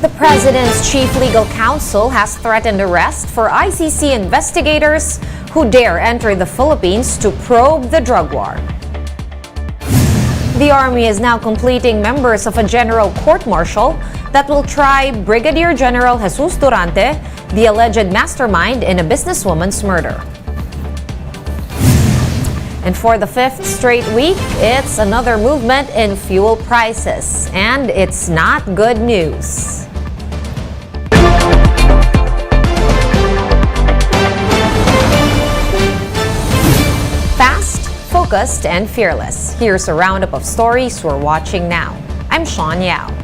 The president's chief legal counsel has threatened arrest for ICC investigators who dare enter the Philippines to probe the drug war. The Army is now completing members of a general court-martial that will try Brigadier General Jesus Durante, the alleged mastermind in a businesswoman's murder. And for the fifth straight week, it's another movement in fuel prices. And it's not good news. Fast, focused, and fearless. Here's a roundup of stories we're watching now. I'm Sean Yao.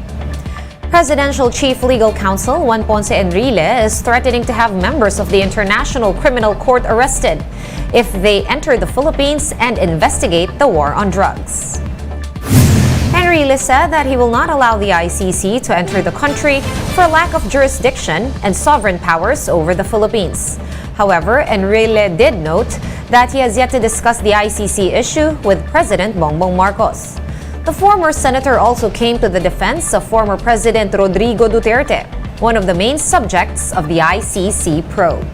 Presidential Chief Legal Counsel Juan Ponce Enrile is threatening to have members of the International Criminal Court arrested if they enter the Philippines and investigate the war on drugs. Enrile said that he will not allow the ICC to enter the country for lack of jurisdiction and sovereign powers over the Philippines. However, Enrile did note that he has yet to discuss the ICC issue with President Bongbong Marcos. The former senator also came to the defense of former President Rodrigo Duterte, one of the main subjects of the ICC probe.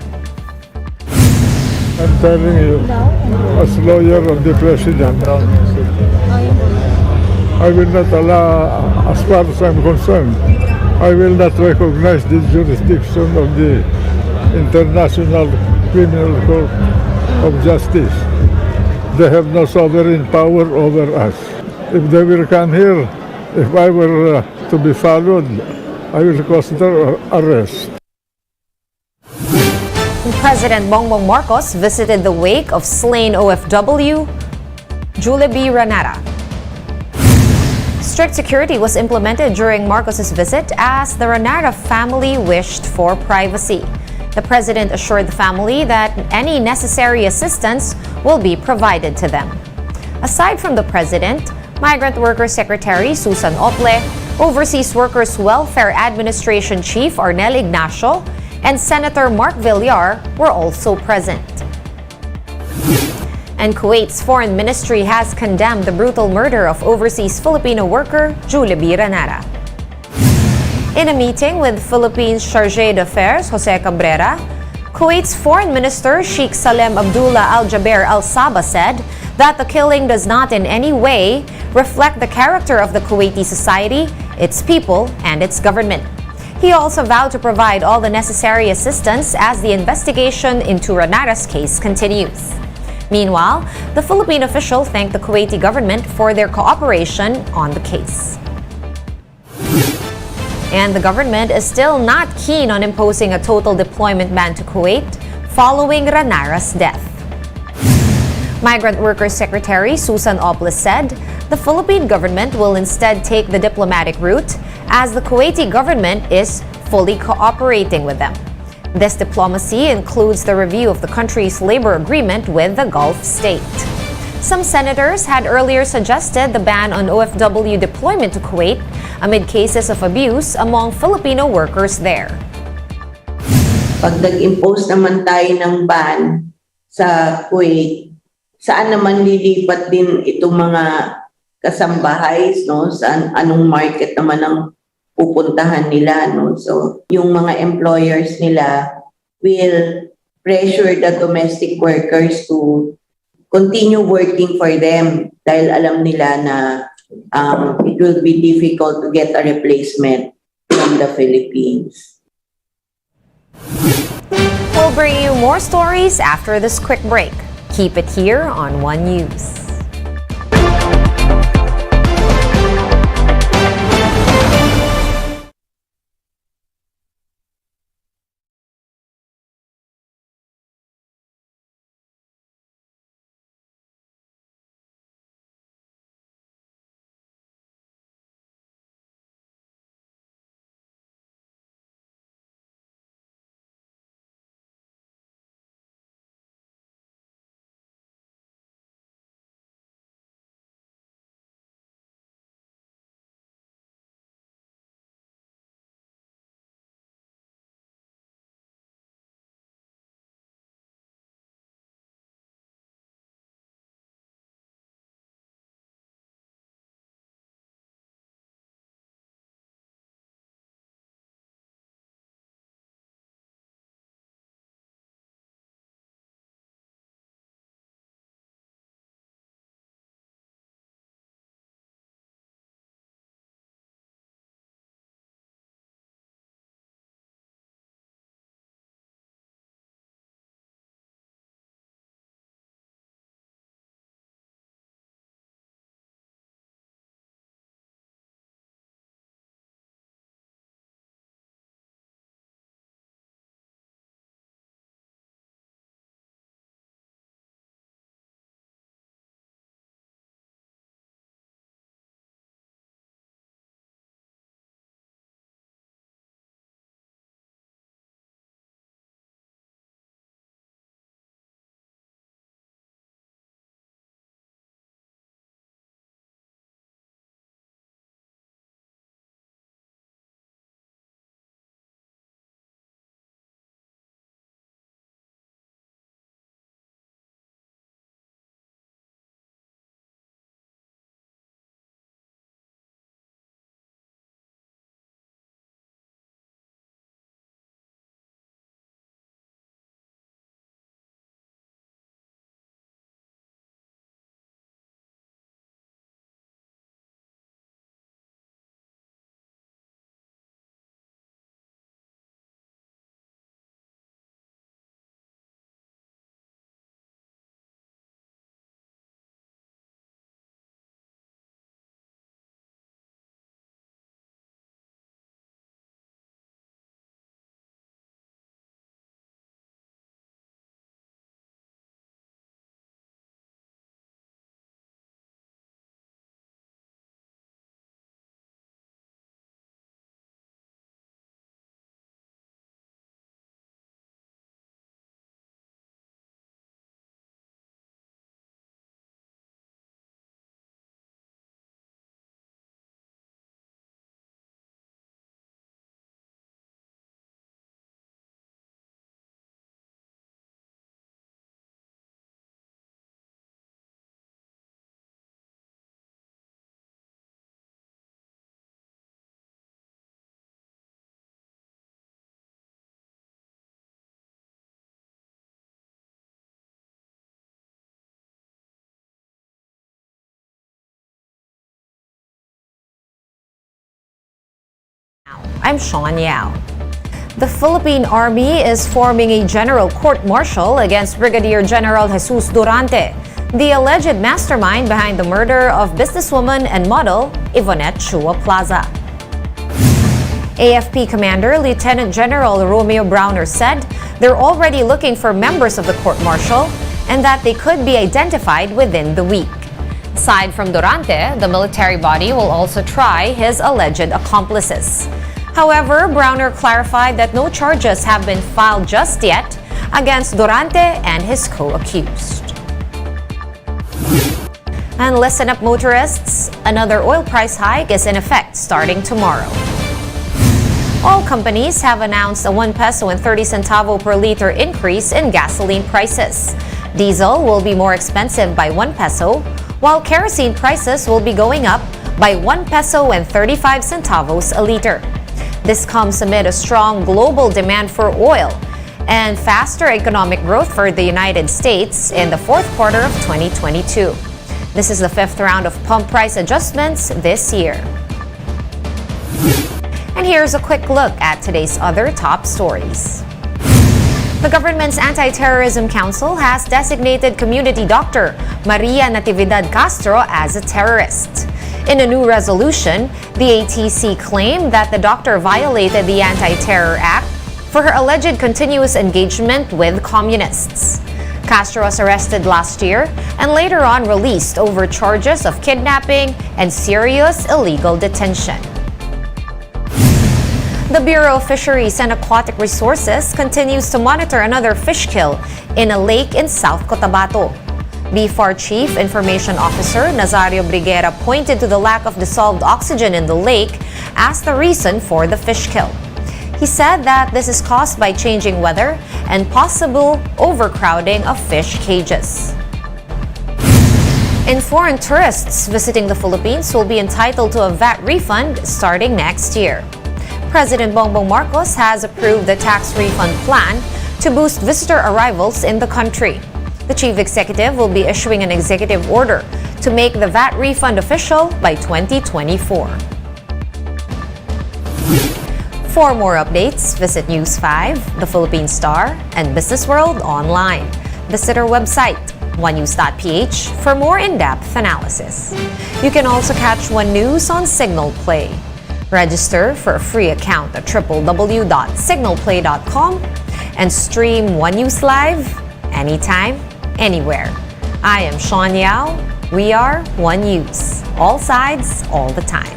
I'm telling you, as lawyer of the president, I will not allow, as far as I'm concerned, I will not recognize the jurisdiction of the International Criminal Court of Justice. They have no sovereign power over us. If they will come here, if I were to be followed, I will consider arrest. President Bongbong Marcos visited the wake of slain OFW Julie Ranara. Strict security was implemented during Marcos's visit as the Ranara family wished for privacy. The president assured the family that any necessary assistance will be provided to them. Aside from the president, Migrant Workers Secretary Susan Ople, Overseas Workers Welfare Administration Chief Arnel Ignacio, and Senator Mark Villar were also present. And Kuwait's foreign ministry has condemned the brutal murder of overseas Filipino worker Julie Ranara. In a meeting with Philippines Chargé d'Affaires Jose Cabrera, Kuwait's Foreign Minister Sheikh Salem Abdullah Al-Jaber Al-Saba said that the killing does not in any way reflect the character of the Kuwaiti society, its people, and its government. He also vowed to provide all the necessary assistance as the investigation into Ranara's case continues. Meanwhile, the Philippine official thanked the Kuwaiti government for their cooperation on the case. And the government is still not keen on imposing a total deployment ban to Kuwait following Ranara's death. Migrant Workers Secretary Susan Ople said the Philippine government will instead take the diplomatic route as the Kuwaiti government is fully cooperating with them. This diplomacy includes the review of the country's labor agreement with the Gulf state. Some senators had earlier suggested the ban on OFW deployment to Kuwait amid cases of abuse among Filipino workers there. Pag nag-impose naman tayo ng ban sa Kuwait, saan naman lilipat din itong mga kasambahay, no? Saan, anong market naman ang pupuntahan nila, no? So, yung mga employers nila will pressure the domestic workers to continue working for them dahil alam nila na it will be difficult to get a replacement from the Philippines. We'll bring you more stories after this quick break. Keep it here on One News. I'm Sean Yao. The Philippine Army is forming a general court-martial against Brigadier General Jesus Durante, the alleged mastermind behind the murder of businesswoman and model Yvonette Chua Plaza. AFP Commander Lieutenant General Romeo Browner said they're already looking for members of the court-martial and that they could be identified within the week. Aside from Durante, the military body will also try his alleged accomplices. However, Browner clarified that no charges have been filed just yet against Durante and his co-accused. And listen up, motorists, another oil price hike is in effect starting tomorrow. All companies have announced a 1 peso and 30 centavo per liter increase in gasoline prices. Diesel will be more expensive by 1 peso, while kerosene prices will be going up by 1 peso and 35 centavos a liter. This comes amid a strong global demand for oil and faster economic growth for the United States in the fourth quarter of 2022. This is the fifth round of pump price adjustments this year. And here's a quick look at today's other top stories. The government's Anti-Terrorism Council has designated community doctor Maria Natividad Castro as a terrorist. In a new resolution, the ATC claimed that the doctor violated the Anti-Terror Act for her alleged continuous engagement with communists. Castro was arrested last year and later on released over charges of kidnapping and serious illegal detention. The Bureau of Fisheries and Aquatic Resources continues to monitor another fish kill in a lake in South Cotabato. BFAR Chief Information Officer Nazario Briguera pointed to the lack of dissolved oxygen in the lake as the reason for the fish kill. He said that this is caused by changing weather and possible overcrowding of fish cages. And foreign tourists visiting the Philippines will be entitled to a VAT refund starting next year. President Bongbong Marcos has approved the tax refund plan to boost visitor arrivals in the country. The chief executive will be issuing an executive order to make the VAT refund official by 2024. For more updates, visit News 5, The Philippine Star, and Business World online. Visit our website, onenews.ph, for more in-depth analysis. You can also catch One News on Signal Play. Register for a free account at www.signalplay.com and stream One News Live anytime, anywhere. I am Sean Yao. We are One News. All sides, all the time.